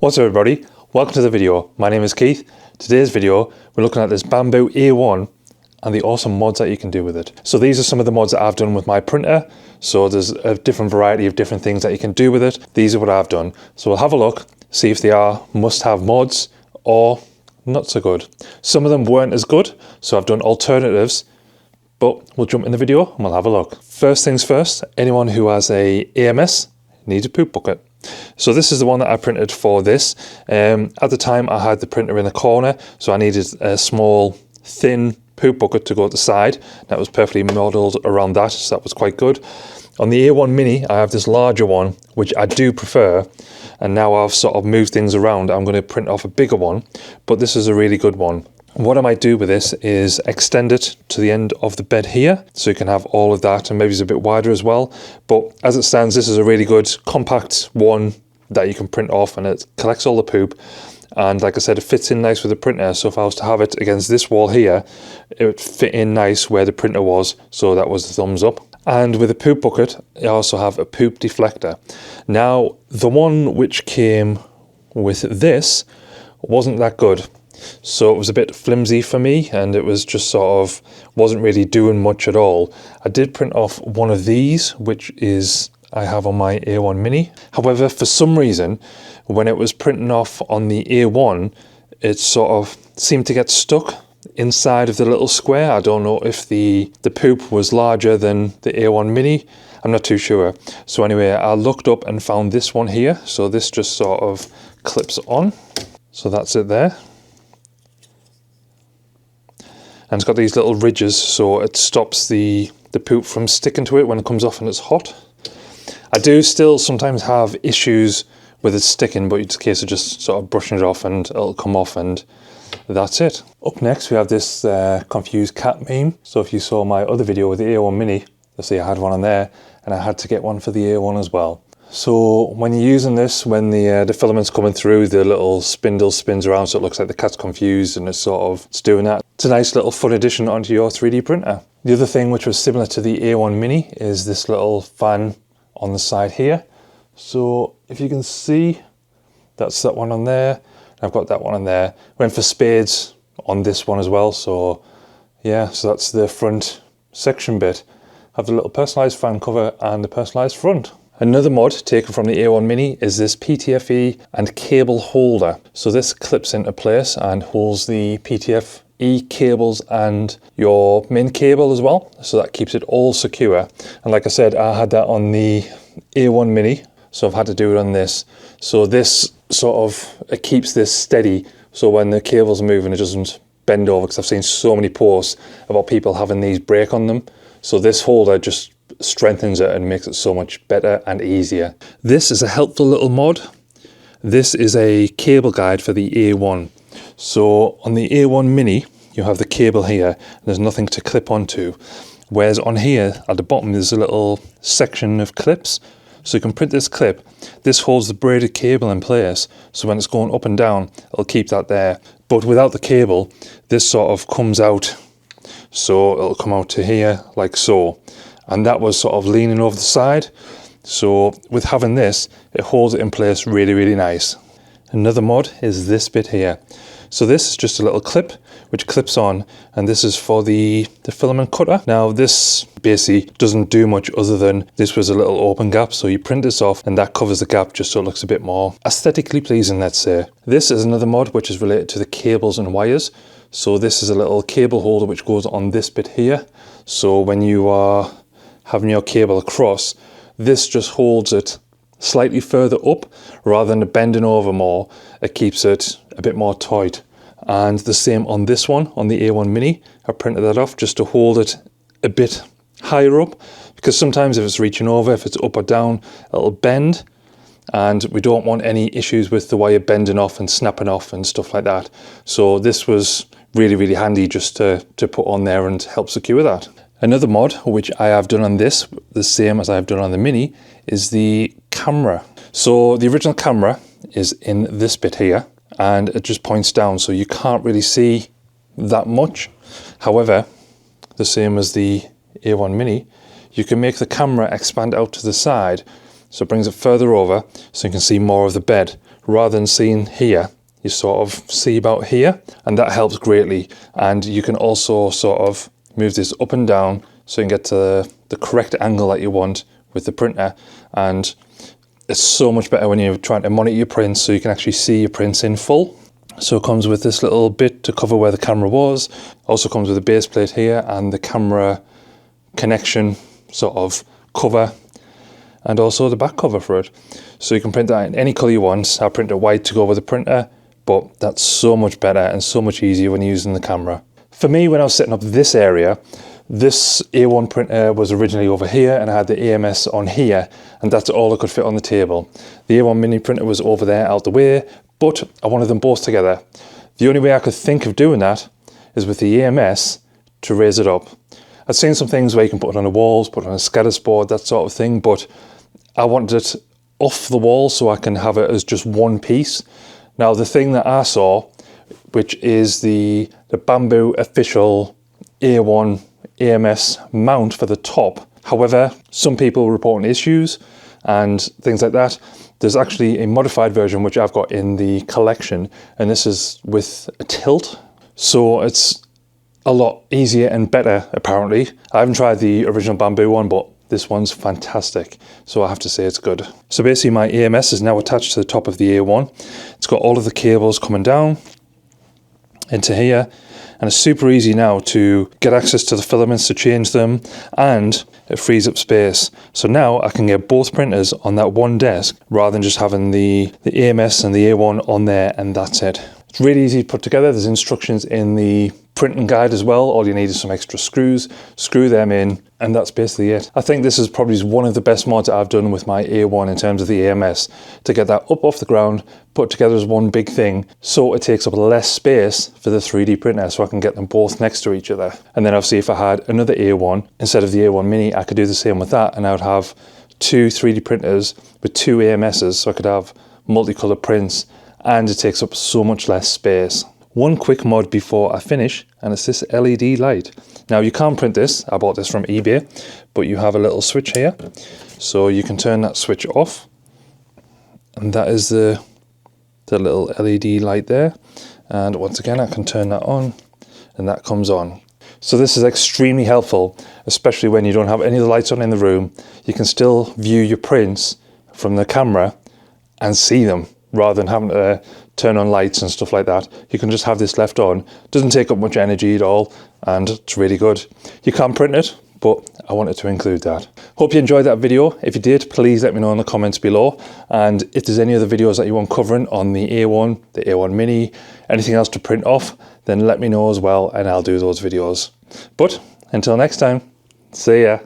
What's up everybody, welcome to the video. My name is Keith. Today's video we're looking at this Bambu A1 and the awesome mods that you can do with it. So these are some of the mods that I've done with my printer. So there's a different variety of different things that you can do with it. These are what I've done. So we'll have a look, see if they are must-have mods or not so good. Some of them weren't as good, so I've done alternatives, but we'll jump in the video and we'll have a look. First things first, anyone who has a AMS needs a poop bucket. So this is the one that I printed for this. At the time I had the printer in the corner, so I needed a small thin poop bucket to go at the side. That was perfectly modelled around that, so that was quite good. On the A1 Mini I have this larger one, which I do prefer, and now I've sort of moved things around. I'm going to print off a bigger one, but this is a really good one. What I might do with this is extend it to the end of the bed here, so you can have all of that, and maybe it's a bit wider as well. But as it stands, this is a really good compact one that you can print off, and it collects all the poop. And like I said, it fits in nice with the printer, so if I was to have it against this wall here, it would fit in nice where the printer was, so that was the thumbs up. And with a poop bucket, I also have a poop deflector. Now, the one which came with this wasn't that good. So it was a bit flimsy for me, and it was just sort of wasn't really doing much at all. I did print off one of these, which is I have on my A1 Mini. However, for some reason, when it was printing off on the A1, it sort of seemed to get stuck inside of the little square. I don't know if the poop was larger than the A1 Mini. I'm not too sure. So anyway, I looked up and found this one here. So this just sort of clips on. So that's it there. And it's got these little ridges, so it stops the poop from sticking to it when it comes off and it's hot. I do still sometimes have issues with it sticking, but it's a case of just sort of brushing it off and it'll come off, and that's it. Up next we have this confused cat meme. So if you saw my other video with the A1 Mini, you'll see I had one on there, and I had to get one for the A1 as well. So when you're using this, when the filament's coming through, the little spindle spins around, so it looks like the cat's confused, and it's doing that. It's a nice little fun addition onto your 3D printer. The other thing which was similar to the A1 Mini is this little fan on the side here. So if you can see, that's that one on there. I've got that one on there. Went for spades on this one as well. So yeah, so that's the front section bit. Have the little personalised fan cover and the personalised front. Another mod taken from the A1 Mini is this PTFE and cable holder. So this clips into place and holds the PTFE cables and your main cable as well. So that keeps it all secure. And like I said, I had that on the A1 Mini, so I've had to do it on this. So this sort of, it keeps this steady, so when the cable's moving it doesn't bend over, because I've seen so many posts about people having these break on them. So this holder just strengthens it and makes it so much better and easier. This is a helpful little mod. This is a cable guide for the A1. So on the A1 Mini, you have the cable here, and there's nothing to clip onto. Whereas on here, at the bottom, there's a little section of clips. So you can print this clip. This holds the braided cable in place, so when it's going up and down, it'll keep that there. But without the cable, this sort of comes out. So it'll come out to here, like so. And that was sort of leaning over the side. So with having this, it holds it in place really, really nice. Another mod is this bit here. So this is just a little clip which clips on, and this is for the filament cutter. Now this basically doesn't do much other than this was a little open gap, so you print this off and that covers the gap just so it looks a bit more aesthetically pleasing, let's say. This is another mod which is related to the cables and wires. So this is a little cable holder which goes on this bit here. So when you are having your cable across, this just holds it slightly further up rather than bending over more. It keeps it a bit more tight. And the same on this one, on the A1 Mini. I printed that off just to hold it a bit higher up, because sometimes if it's reaching over, if it's up or down, it'll bend, and we don't want any issues with the wire bending off and snapping off and stuff like that. So this was really, really handy just to put on there and help secure that. Another mod which I have done on this, the same as I've done on the Mini, is the camera. So the original camera is in this bit here, and it just points down, so you can't really see that much. However, the same as the A1 Mini, you can make the camera expand out to the side, so it brings it further over so you can see more of the bed rather than seeing here, you sort of see about here, and that helps greatly. And you can also sort of move this up and down so you can get to the correct angle that you want with the printer. And it's so much better when you're trying to monitor your prints so you can actually see your prints in full. So it comes with this little bit to cover where the camera was. Also comes with a base plate here and the camera connection sort of cover, and also the back cover for it. So you can print that in any colour you want. I printed white to go with the printer, but that's so much better and so much easier when using the camera. For me, when I was setting up this area, this A1 printer was originally over here and I had the AMS on here, and that's all I could fit on the table. The A1 mini printer was over there out the way, but I wanted them both together. The only way I could think of doing that is with the AMS to raise it up. I've seen some things where you can put it on the walls, put it on a scatters board, that sort of thing, but I wanted it off the wall so I can have it as just one piece. Now the thing that I saw, which is the Bambu official A1 AMS mount for the top. However, some people were reporting issues and things like that. There's actually a modified version which I've got in the collection, and this is with a tilt. So it's a lot easier and better apparently. I haven't tried the original Bambu one, but this one's fantastic. So I have to say it's good. So basically my AMS is now attached to the top of the A1. It's got all of the cables coming down into here, and it's super easy now to get access to the filaments to change them, and it frees up space. So now I can get both printers on that one desk rather than just having the AMS and the A1 on there and that's it. It's really easy to put together. There's instructions in the printing guide as well. All you need is some extra screws, screw them in, and that's basically it. I think this is probably one of the best mods I've done with my A1 in terms of the AMS, to get that up off the ground, put together as one big thing, so it takes up less space for the 3D printer, so I can get them both next to each other. And then obviously if I had another A1, instead of the A1 mini, I could do the same with that, and I would have two 3D printers with two AMSs, so I could have multicolored prints, and it takes up so much less space. One quick mod before I finish, and it's this LED light. Now you can't print this, I bought this from eBay, but you have a little switch here, so you can turn that switch off, and that is the little LED light there. And once again I can turn that on, and that comes on. So this is extremely helpful, especially when you don't have any of the lights on in the room. You can still view your prints from the camera and see them, rather than having to turn on lights and stuff like that. You can just have this left on. Doesn't take up much energy at all, and it's really good. You can't print it, but I wanted to include that. Hope you enjoyed that video. If you did, please let me know in the comments below. And if there's any other videos that you want covering on the A1, the A1 mini, anything else to print off, then let me know as well, and I'll do those videos. But until next time, see ya.